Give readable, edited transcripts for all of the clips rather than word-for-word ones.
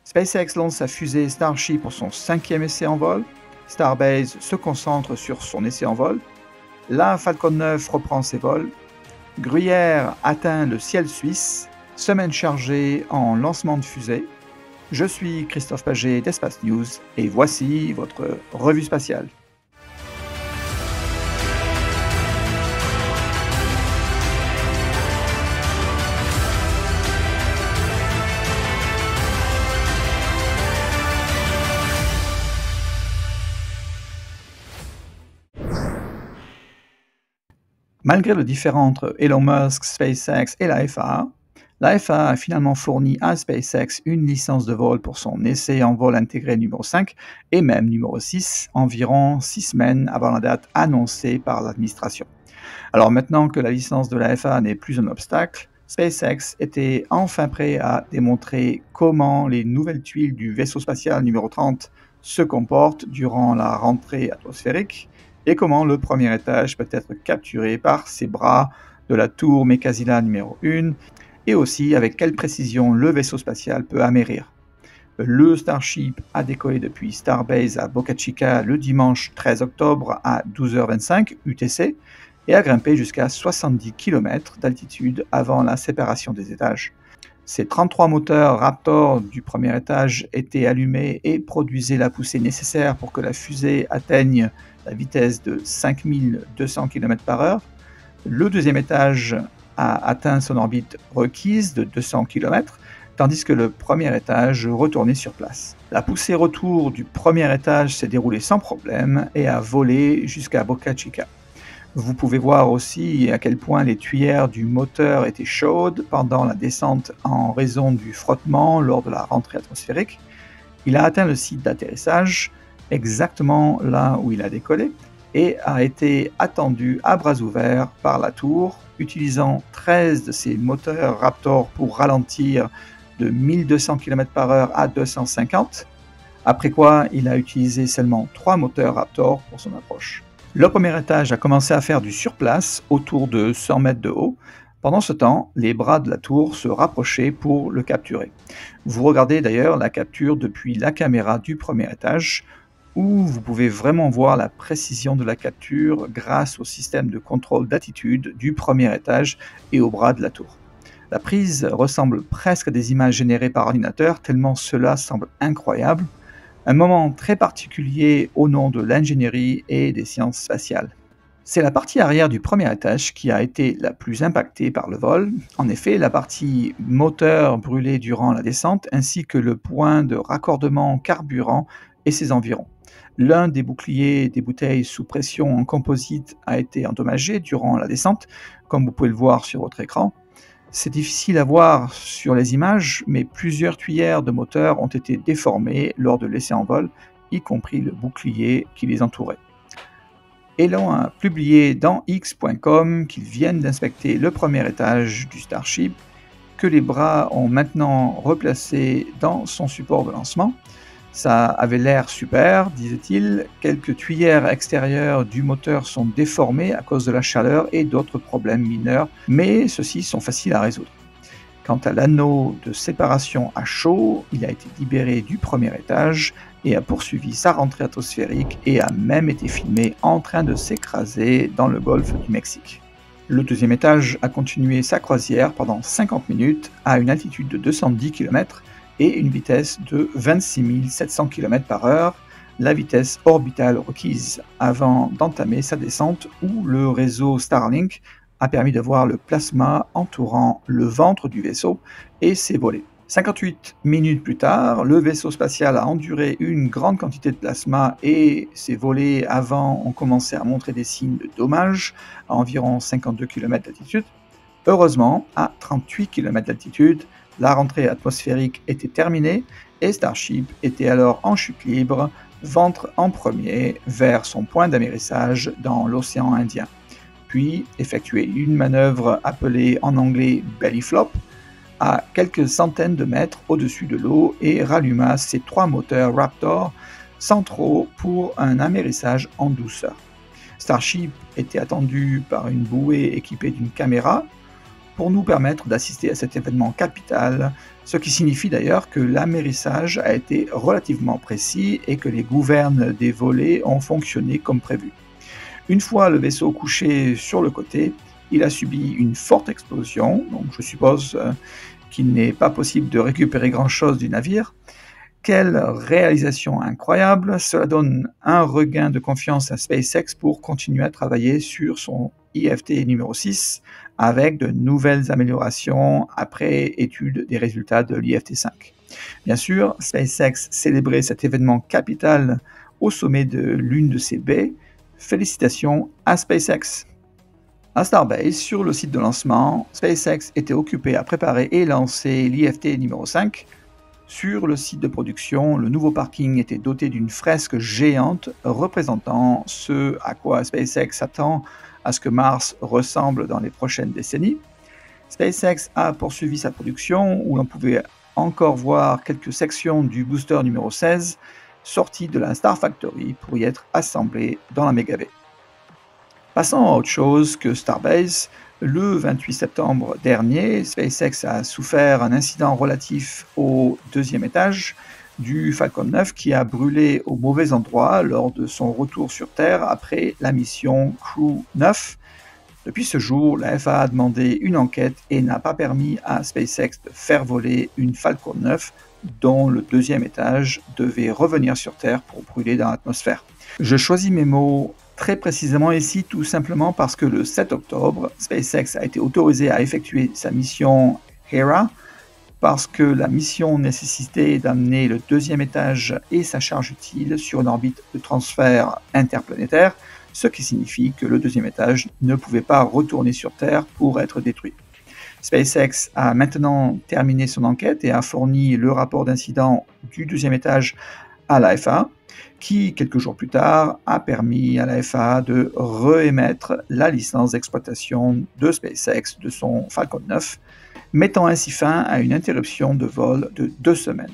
SpaceX lance sa fusée Starship pour son 5e essai en vol. Starbase se concentre sur son essai en vol. La Falcon 9 reprend ses vols. Gruyère atteint le ciel suisse. Semaine chargée en lancement de fusée. Je suis Christophe Paget d'Espace News et voici votre revue spatiale. Malgré le différend entre Elon Musk, SpaceX et la FAA a finalement fourni à SpaceX une licence de vol pour son essai en vol intégré numéro 5 et même numéro 6, environ 6 semaines avant la date annoncée par l'administration. Alors maintenant que la licence de la FAA n'est plus un obstacle, SpaceX était enfin prêt à démontrer comment les nouvelles tuiles du vaisseau spatial numéro 30 se comportent durant la rentrée atmosphérique et comment le premier étage peut être capturé par ses bras de la tour Mekasila numéro 1 et aussi avec quelle précision le vaisseau spatial peut amérir. Le Starship a décollé depuis Starbase à Boca Chica le dimanche 13 octobre à 12h25 UTC et a grimpé jusqu'à 70 km d'altitude avant la séparation des étages. Ces 33 moteurs Raptor du premier étage étaient allumés et produisaient la poussée nécessaire pour que la fusée atteigne la vitesse de 5200 km/h. Le deuxième étage a atteint son orbite requise de 200 km, tandis que le premier étage retournait sur place. La poussée retour du premier étage s'est déroulée sans problème et a volé jusqu'à Boca Chica. Vous pouvez voir aussi à quel point les tuyères du moteur étaient chaudes pendant la descente en raison du frottement lors de la rentrée atmosphérique. Il a atteint le site d'atterrissage, exactement là où il a décollé, et a été attendu à bras ouverts par la tour, utilisant 13 de ses moteurs Raptor pour ralentir de 1200 km/h à 250, après quoi il a utilisé seulement 3 moteurs Raptor pour son approche. Le premier étage a commencé à faire du surplace autour de 100 mètres de haut. Pendant ce temps, les bras de la tour se rapprochaient pour le capturer. Vous regardez d'ailleurs la capture depuis la caméra du premier étage, où vous pouvez vraiment voir la précision de la capture grâce au système de contrôle d'attitude du premier étage et aux bras de la tour. La prise ressemble presque à des images générées par ordinateur, tellement cela semble incroyable. Un moment très particulier au nom de l'ingénierie et des sciences spatiales. C'est la partie arrière du premier étage qui a été la plus impactée par le vol. En effet, la partie moteur brûlée durant la descente ainsi que le point de raccordement carburant et ses environs. L'un des boucliers des bouteilles sous pression en composite a été endommagé durant la descente, comme vous pouvez le voir sur votre écran. C'est difficile à voir sur les images, mais plusieurs tuyères de moteur ont été déformées lors de l'essai en vol, y compris le bouclier qui les entourait. Elon a publié dans X.com qu'ils viennent d'inspecter le premier étage du Starship, que les bras ont maintenant replacé dans son support de lancement. Ça avait l'air super, disait-il. Quelques tuyères extérieures du moteur sont déformées à cause de la chaleur et d'autres problèmes mineurs, mais ceux-ci sont faciles à résoudre. Quant à l'anneau de séparation à chaud, il a été libéré du premier étage et a poursuivi sa rentrée atmosphérique et a même été filmé en train de s'écraser dans le golfe du Mexique. Le deuxième étage a continué sa croisière pendant 50 minutes à une altitude de 210 km et une vitesse de 26 700 km/h, la vitesse orbitale requise avant d'entamer sa descente où le réseau Starlink a permis de voir le plasma entourant le ventre du vaisseau et ses volets. 58 minutes plus tard, le vaisseau spatial a enduré une grande quantité de plasma et ses volets avant ont commencé à montrer des signes de dommages à environ 52 km d'altitude. Heureusement, à 38 km d'altitude, la rentrée atmosphérique était terminée et Starship était alors en chute libre, ventre en premier, vers son point d'amérissage dans l'océan Indien. Puis effectuer une manœuvre appelée en anglais belly flop à quelques centaines de mètres au-dessus de l'eau et ralluma ses 3 moteurs Raptor centraux pour un amérissage en douceur. Starship était attendu par une bouée équipée d'une caméra pour nous permettre d'assister à cet événement capital, ce qui signifie d'ailleurs que l'amérissage a été relativement précis et que les gouvernes des volets ont fonctionné comme prévu. Une fois le vaisseau couché sur le côté, il a subi une forte explosion, donc je suppose qu'il n'est pas possible de récupérer grand-chose du navire. Quelle réalisation incroyable! Cela donne un regain de confiance à SpaceX pour continuer à travailler sur son IFT numéro 6 avec de nouvelles améliorations après étude des résultats de l'IFT 5. Bien sûr, SpaceX célébrait cet événement capital au sommet de l'une de ses baies. Félicitations à SpaceX! À Starbase, sur le site de lancement, SpaceX était occupé à préparer et lancer l'IFT numéro 5. Sur le site de production, le nouveau parking était doté d'une fresque géante représentant ce à quoi SpaceX s'attend à ce que Mars ressemble dans les prochaines décennies. SpaceX a poursuivi sa production où l'on pouvait encore voir quelques sections du booster numéro 16 sorties de la Star Factory pour y être assemblées dans la méga baie. Passant à autre chose que Starbase, le 28 septembre dernier, SpaceX a souffert un incident relatif au deuxième étage du Falcon 9 qui a brûlé au mauvais endroit lors de son retour sur Terre après la mission Crew 9. Depuis ce jour, la FAA a demandé une enquête et n'a pas permis à SpaceX de faire voler une Falcon 9 dont le deuxième étage devait revenir sur Terre pour brûler dans l'atmosphère. Je choisis mes mots très précisément ici tout simplement parce que le 7 octobre, SpaceX a été autorisé à effectuer sa mission Hera parce que la mission nécessitait d'amener le deuxième étage et sa charge utile sur une orbite de transfert interplanétaire, ce qui signifie que le deuxième étage ne pouvait pas retourner sur Terre pour être détruit. SpaceX a maintenant terminé son enquête et a fourni le rapport d'incident du deuxième étage à la FAA, qui, quelques jours plus tard, a permis à la FAA de réémettre la licence d'exploitation de SpaceX de son Falcon 9, mettant ainsi fin à une interruption de vol de 2 semaines.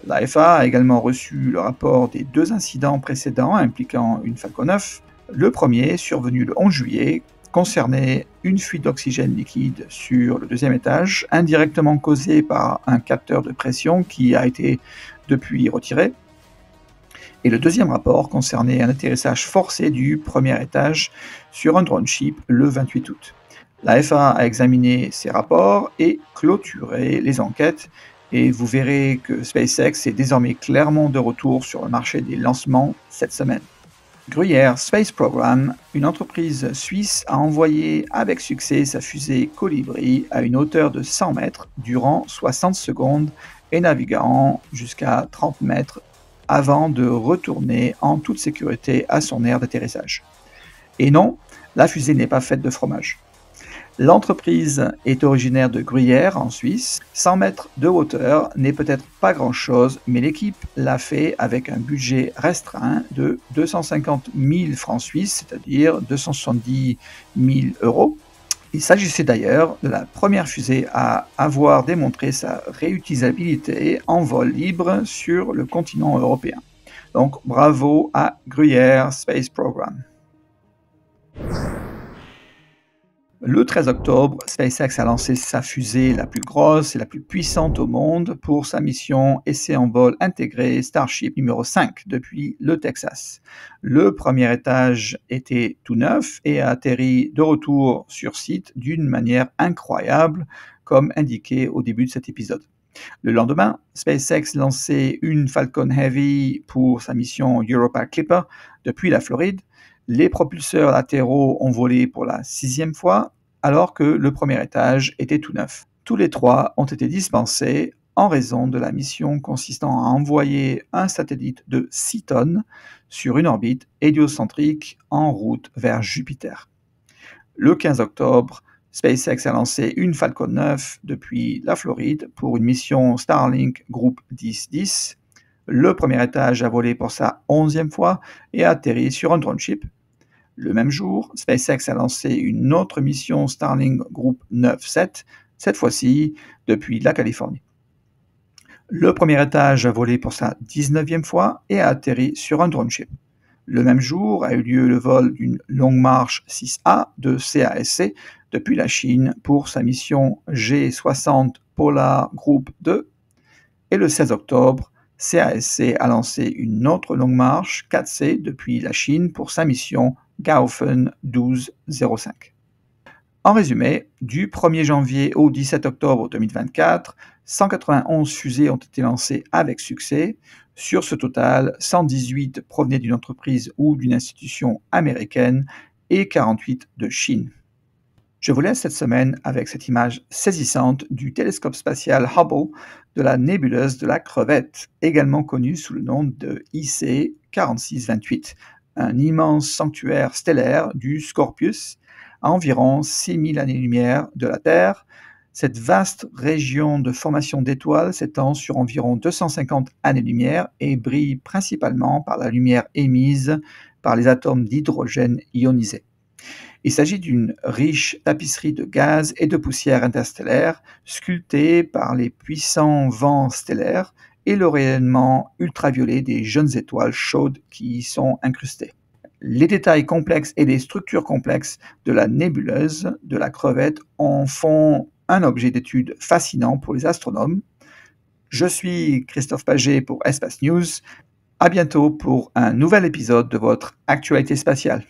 La FAA a également reçu le rapport des 2 incidents précédents impliquant une Falcon 9. Le premier, survenu le 11 juillet, concernait une fuite d'oxygène liquide sur le deuxième étage, indirectement causée par un capteur de pression qui a été depuis retiré. Et le deuxième rapport concernait un atterrissage forcé du premier étage sur un drone ship le 28 août. La FAA a examiné ces rapports et clôturé les enquêtes, et vous verrez que SpaceX est désormais clairement de retour sur le marché des lancements cette semaine. Gruyère Space Program, une entreprise suisse, a envoyé avec succès sa fusée Colibri à une hauteur de 100 mètres durant 60 secondes et naviguant jusqu'à 30 mètres avant de retourner en toute sécurité à son aire d'atterrissage. Et non, la fusée n'est pas faite de fromage. L'entreprise est originaire de Gruyère, en Suisse. 100 mètres de hauteur n'est peut-être pas grand-chose, mais l'équipe l'a fait avec un budget restreint de 250 000 francs suisses, c'est-à-dire 270 000 euros. Il s'agissait d'ailleurs de la première fusée à avoir démontré sa réutilisabilité en vol libre sur le continent européen. Donc bravo à Gruyère Space Program. Le 13 octobre, SpaceX a lancé sa fusée la plus grosse et la plus puissante au monde pour sa mission essai en vol intégré Starship numéro 5 depuis le Texas. Le premier étage était tout neuf et a atterri de retour sur site d'une manière incroyable, comme indiqué au début de cet épisode. Le lendemain, SpaceX lançait une Falcon Heavy pour sa mission Europa Clipper depuis la Floride. Les propulseurs latéraux ont volé pour la 6e fois, alors que le premier étage était tout neuf. Tous les 3 ont été dispensés en raison de la mission consistant à envoyer un satellite de 6 tonnes sur une orbite héliocentrique en route vers Jupiter. Le 15 octobre, SpaceX a lancé une Falcon 9 depuis la Floride pour une mission Starlink Group 10-10. Le premier étage a volé pour sa 11e fois et a atterri sur un drone ship. Le même jour, SpaceX a lancé une autre mission Starlink Group 9-7, cette fois-ci depuis la Californie. Le premier étage a volé pour sa 19e fois et a atterri sur un drone ship. Le même jour a eu lieu le vol d'une Longue Marche 6A de CASC depuis la Chine pour sa mission G60 Polar Group 2. Et le 16 octobre, CASC a lancé une autre Longue Marche 4C depuis la Chine pour sa mission Gaofen 1205. En résumé, du 1er janvier au 17 octobre 2024, 191 fusées ont été lancées avec succès. Sur ce total, 118 provenaient d'une entreprise ou d'une institution américaine et 48 de Chine. Je vous laisse cette semaine avec cette image saisissante du télescope spatial Hubble de la nébuleuse de la Crevette, également connue sous le nom de IC 4628, un immense sanctuaire stellaire du Scorpius, à environ 6000 années-lumière de la Terre. Cette vaste région de formation d'étoiles s'étend sur environ 250 années-lumière et brille principalement par la lumière émise par les atomes d'hydrogène ionisé. Il s'agit d'une riche tapisserie de gaz et de poussière interstellaire sculptée par les puissants vents stellaires et le rayonnement ultraviolet des jeunes étoiles chaudes qui y sont incrustées. Les détails complexes et les structures complexes de la nébuleuse de la Crevette en font un objet d'étude fascinant pour les astronomes. Je suis Christophe Paget pour Espace News. À bientôt pour un nouvel épisode de votre Actualité spatiale.